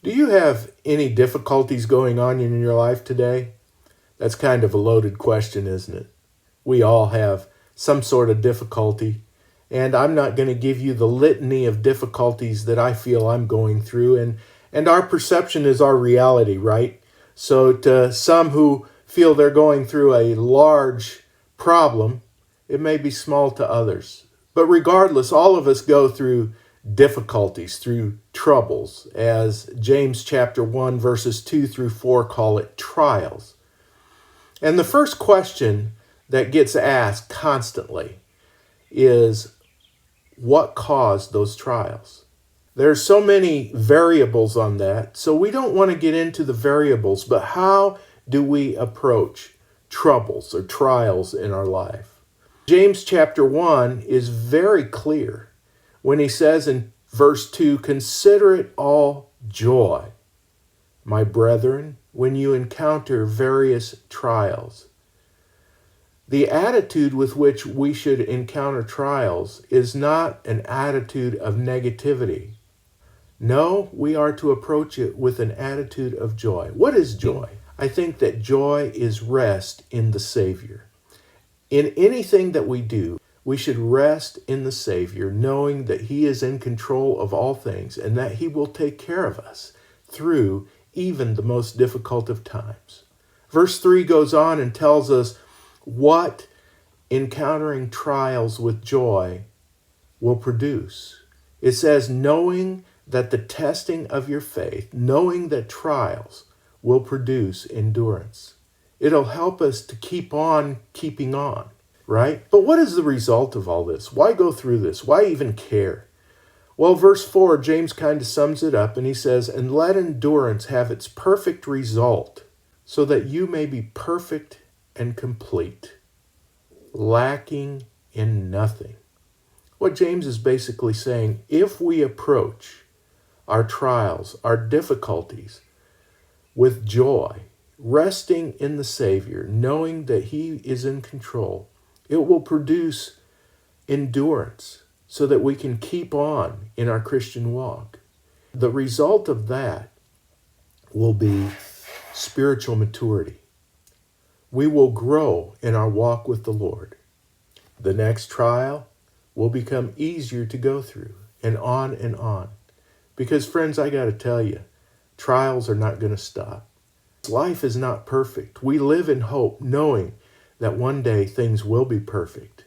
Do you have any difficulties going on in your life today? That's kind of a loaded question, isn't it? We all have some sort of difficulty, and I'm not going to give you the litany of difficulties that I feel I'm going through, and our perception is our reality, right? So to some who feel they're going through a large problem, it may be small to others. But regardless, all of us go through difficulties, through troubles, as James chapter 1 verses 2 through 4 call it, trials. And the first question that gets asked constantly is, what caused those trials? There's so many variables on that, so we don't want to get into the variables, but how do we approach troubles or trials in our life? James chapter 1 is very clear when he says in verse 2, "Consider it all joy, my brethren, when you encounter various trials." The attitude with which we should encounter trials is not an attitude of negativity. No, we are to approach it with an attitude of joy. What is joy? I think that joy is rest in the Savior. In anything that we do, we should rest in the Savior, knowing that He is in control of all things and that He will take care of us through even the most difficult of times. Verse 3 goes on and tells us what encountering trials with joy will produce. It says, knowing that the testing of your faith, knowing that trials will produce endurance. It'll help us to keep on keeping on, right? But what is the result of all this? Why go through this? Why even care? Well, verse 4, James kind of sums it up and he says, "And let endurance have its perfect result, so that you may be perfect and complete, lacking in nothing." What James is basically saying, if we approach our trials, our difficulties with joy, resting in the Savior, knowing that He is in control, it will produce endurance so that we can keep on in our Christian walk. The result of that will be spiritual maturity. We will grow in our walk with the Lord. The next trial will become easier to go through, and on and on. Because friends, I got to tell you, trials are not going to stop. Life is not perfect. We live in hope, knowing that one day things will be perfect.